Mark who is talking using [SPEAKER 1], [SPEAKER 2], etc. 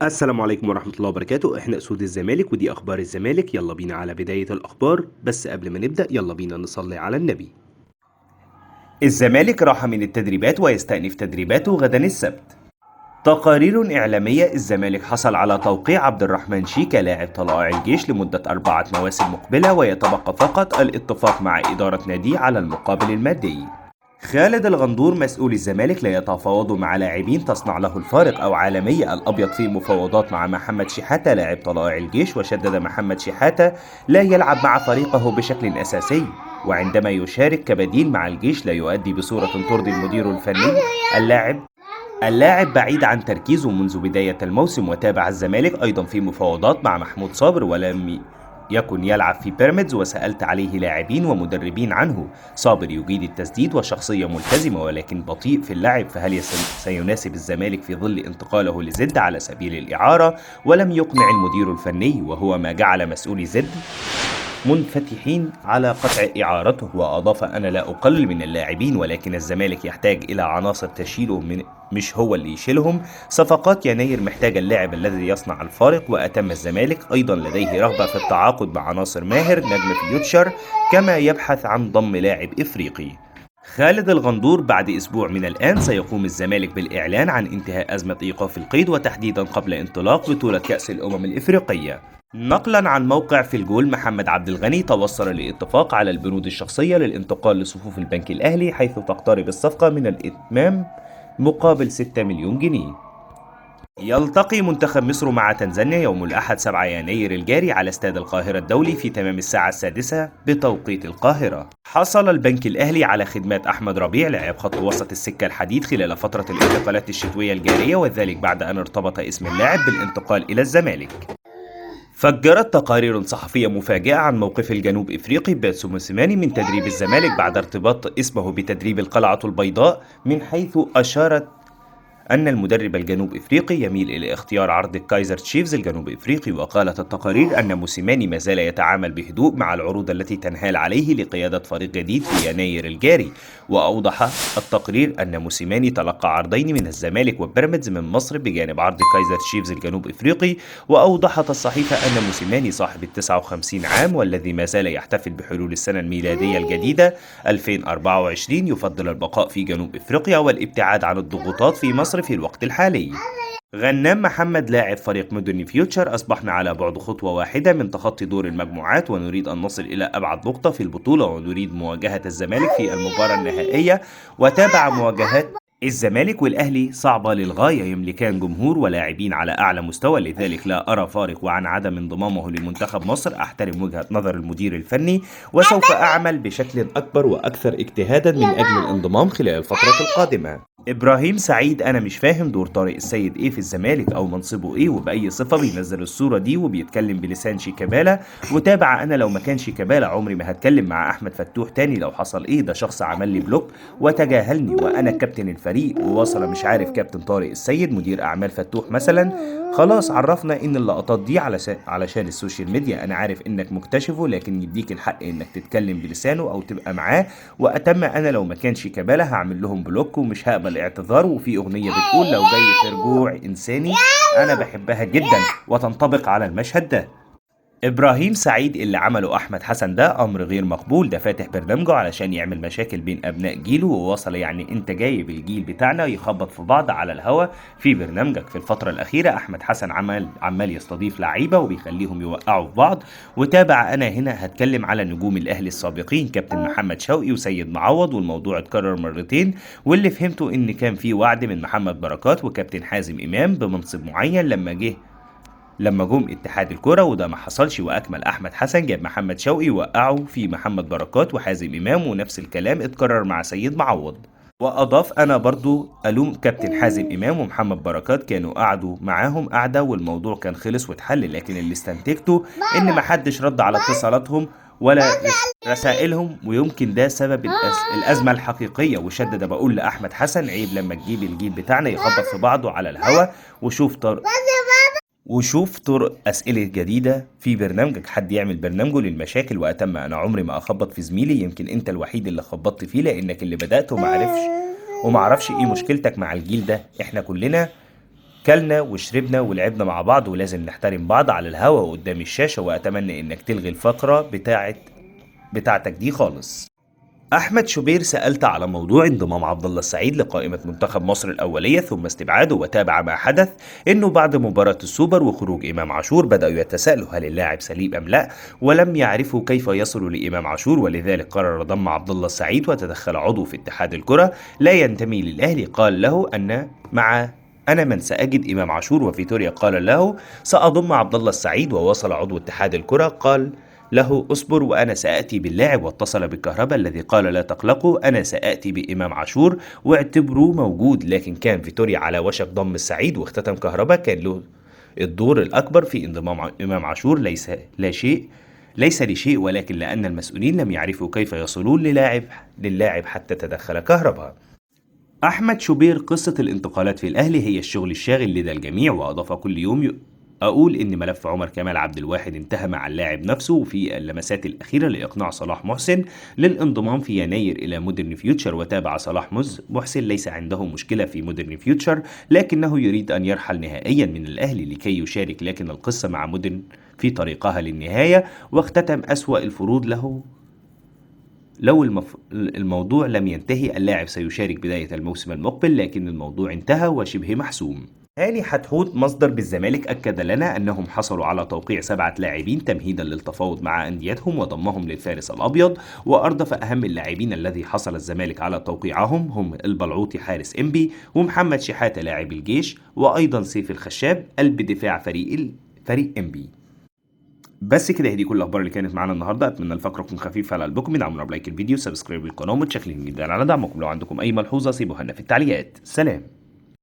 [SPEAKER 1] السلام عليكم ورحمة الله وبركاته. احنا اسود الزمالك ودي اخبار الزمالك. يلا بينا على بداية الاخبار، بس قبل ما نبدأ يلا بينا نصلي على النبي. الزمالك راح من التدريبات ويستأنف تدريباته غدا السبت. تقارير إعلامية: الزمالك حصل على توقيع عبد الرحمن شيكا لاعب طلائع الجيش لمدة 4 مواسم مقبلة، ويتبقى فقط الاتفاق مع إدارة ناديه على المقابل المادي. خالد الغندور: مسؤول الزمالك لا يتفاوض مع لاعبين تصنع له الفارق أو عالمي. الأبيض في مفاوضات مع محمد شحاتة لاعب طلائع الجيش، وشدد محمد شحاتة لا يلعب مع فريقه بشكل أساسي، وعندما يشارك كبديل مع الجيش لا يؤدي بصورة ترضي المدير الفني. اللاعب بعيد عن تركيزه منذ بداية الموسم، وتابع الزمالك أيضا في مفاوضات مع محمود صابر ولم يكن يلعب في بيراميدز، وسألت عليه لاعبين ومدربين عنه. صابر يجيد التسديد وشخصية ملتزمة ولكن بطيء في اللعب، فهل سيناسب الزمالك في ظل انتقاله لزد على سبيل الإعارة؟ ولم يقنع المدير الفني، وهو ما جعل مسؤولي زد منفتحين على قطع إعارته. وأضاف: أنا لا أقلل من اللاعبين، ولكن الزمالك يحتاج إلى عناصر تشيله مش هو اللي يشيلهم. صفقات يناير محتاجة اللاعب الذي يصنع الفارق. وأتم الزمالك أيضا لديه رغبة في التعاقد مع ناصر ماهر نجم فيوتشر، كما يبحث عن ضم لاعب إفريقي. خالد الغندور: بعد أسبوع من الآن سيقوم الزمالك بالإعلان عن انتهاء أزمة إيقاف القيد، وتحديدا قبل انطلاق بطولة كأس الأمم الإفريقية. نقلا عن موقع في الجول: محمد عبد الغني توصل لاتفاق على البنود الشخصية للانتقال لصفوف البنك الأهلي، حيث تقترب الصفقة من الإتمام مقابل 6 مليون جنيه. يلتقي منتخب مصر مع تنزانيا يوم الأحد 7 يناير الجاري على استاد القاهرة الدولي في تمام الساعة 6 بتوقيت القاهرة. حصل البنك الأهلي على خدمات أحمد ربيع لاعب خط وسط السكة الحديد خلال فترة الانتقالات الشتوية الجارية، وذلك بعد أن ارتبط اسم اللاعب بالانتقال إلى الزمالك. فجرت تقارير صحفية مفاجئة عن موقف الجنوب إفريقي بيتسو موسيماني من تدريب الزمالك بعد ارتباط اسمه بتدريب القلعة البيضاء، من حيث أشارت أن المدرب الجنوب إفريقي يميل إلى اختيار عرض الكايزر تشيفز الجنوب إفريقي. وقالت التقارير أن موسيماني ما زال يتعامل بهدوء مع العروض التي تنهال عليه لقيادة فريق جديد في يناير الجاري. وأوضح التقرير أن موسيماني تلقى عرضين من الزمالك وبيراميدز من مصر بجانب عرض كايزر تشيفز الجنوب إفريقي. وأوضحت الصحيفة أن موسيماني صاحب 59 عام والذي ما زال يحتفل بحلول السنة الميلادية الجديدة 2024 يفضل البقاء في جنوب إفريقيا والابتعاد عن الضغوطات في مصر في الوقت الحالي. غنام محمد لاعب فريق مودرن فيوتشر: أصبحنا على بعد خطوة واحدة من تخطي دور المجموعات، ونريد أن نصل إلى أبعد نقطة في البطولة، ونريد مواجهة الزمالك في المباراة النهائية. وتابع: مواجهات الزمالك والأهلي صعبة للغاية، يملكان جمهور ولاعبين على أعلى مستوى، لذلك لا أرى فارق. وعن عدم انضمامه لمنتخب مصر: أحترم وجهة نظر المدير الفني، وسوف أعمل بشكل أكبر وأكثر اجتهادا من أجل الانضمام خلال الفترة القادمة. إبراهيم سعيد: أنا مش فاهم دور طارق السيد إيه في الزمالك أو منصبه إيه وبأي صفة بينزل الصورة دي وبيتكلم بلسان شيكابالا. وتابع: أنا لو ما كان شيكابالا عمري ما هتكلم مع أحمد فتوح تاني لو حصل إيه، ده شخص عمل لي بلوك وتجاهلني وأنا كابتن الفريق. وواصل: مش عارف كابتن طارق السيد مدير أعمال فتوح مثلا؟ خلاص عرفنا إن اللقطات دي علشان السوشيال ميديا. أنا عارف إنك مكتشفه، لكن يديك الحق إنك تتكلم بلسانه أو تبقى معاه. وأتم: أنا لو ما كان شيكابالا هعمل لهم بلوك ومش هقبل اعتذار. وفي أغنية بتقول: لو جاي في رجوع إنساني، أنا بحبها جدا وتنطبق على المشهد ده. إبراهيم سعيد: اللي عمله أحمد حسن ده أمر غير مقبول، ده فاتح برنامجه علشان يعمل مشاكل بين أبناء جيله. ووصل: يعني أنت جايب الجيل بتاعنا يخبط في بعض على الهوا في برنامجك. في الفترة الأخيرة أحمد حسن عمال يستضيف لعيبة وبيخليهم يوقعوا في بعض. وتابع: أنا هنا هتكلم على نجوم الأهلي السابقين كابتن محمد شوقي وسيد معوض، والموضوع اتكرر مرتين، واللي فهمته إن كان في وعد من محمد بركات وكابتن حازم إمام بمنصب معين لما جم اتحاد الكرة، وده ما حصلش. واكمل: احمد حسن جاب محمد شوقي وقعوا في محمد بركات وحازم امام، ونفس الكلام اتكرر مع سيد معوض. واضاف: انا برضو الوم كابتن حازم امام ومحمد بركات، كانوا قعدوا معاهم قعدة والموضوع كان خلص واتحل، لكن اللي استنتجته ان محدش رد على اتصالاتهم ولا رسائلهم، ويمكن ده سبب الازمة الحقيقية. وشدد: بقول لاحمد حسن عيب لما تجيب الجيل بتاعنا يخبط في بعضه على الهوا، وشوف طرق أسئلة جديدة في برنامجك، حد يعمل برنامجه للمشاكل. وأتم: أنا عمري ما أخبط في زميلي، يمكن أنت الوحيد اللي خبطت فيه لأنك اللي بدأت وما عرفش إيه مشكلتك مع الجيل ده. إحنا كلنا كلنا وشربنا ولعبنا مع بعض ولازم نحترم بعض على الهوا وقدام الشاشة، وأتمنى إنك تلغي الفقرة بتاعتك دي خالص. أحمد شوبير سألت على موضوع انضمام عبد الله السعيد لقائمة منتخب مصر الأولية ثم استبعاده، وتابع ما حدث إنه بعد مباراة السوبر وخروج إمام عاشور بدأوا يتساءلوا هل اللاعب سليم أم لا، ولم يعرفوا كيف يصلوا لإمام عاشور، ولذلك قرر ضم عبد الله السعيد. وتدخل عضو في اتحاد الكرة لا ينتمي للأهلي قال له أنا من سأجد إمام عاشور، وفيتوريا قال له سأضم عبد الله السعيد، ووصل عضو اتحاد الكرة قال له اصبر وأنا سأأتي باللاعب، واتصل بالكهرباء الذي قال لا تقلقوا أنا سأأتي بإمام عاشور واعتبروه موجود، لكن كان فيتوريا على وشك ضم السعيد، واختتم كهرباء كان له الدور الأكبر في انضمام إمام عاشور، ليس لشيء ولكن لأن المسؤولين لم يعرفوا كيف يصلون للاعب حتى تدخل كهرباء. أحمد شوبير قصة الانتقالات في الأهلي هي الشغل الشاغل لدى الجميع، وأضاف كل يوم أقول إن ملف عمر كمال عبد الواحد انتهى مع اللاعب نفسه، وفي اللمسات الأخيرة لإقناع صلاح محسن للانضمام في يناير إلى مودرن فيوتشر. وتابع صلاح محسن ليس عنده مشكلة في مودرن فيوتشر لكنه يريد أن يرحل نهائيا من الأهلي لكي يشارك، لكن القصة مع مودرن في طريقها للنهاية، واختتم أسوأ الفروض له. لو الموضوع لم ينتهي اللاعب سيشارك بداية الموسم المقبل، لكن الموضوع انتهى وشبه محسوم. هاني حتحوت مصدر بالزمالك أكد لنا أنهم حصلوا على توقيع 7 لاعبين تمهيدا للتفاوض مع أنديتهم وضمهم للفارس الأبيض، وأردف أهم اللاعبين الذي حصل الزمالك على توقيعهم هم البلعوطي حارس إنبي، ومحمد شحاتة لاعب الجيش، وأيضا سيف الخشاب قلب دفاع فريق إنبي. بس كده، دي كل الاخبار اللي كانت معانا النهارده. اتمنى الفقره تكون خفيفه على قلبكم. ادعمونا بلايك الفيديو، سبسكرايب للقناه، ومتشكرين جدا على دعمكم. لو عندكم اي ملحوظه سيبوها لنا في التعليقات. سلام.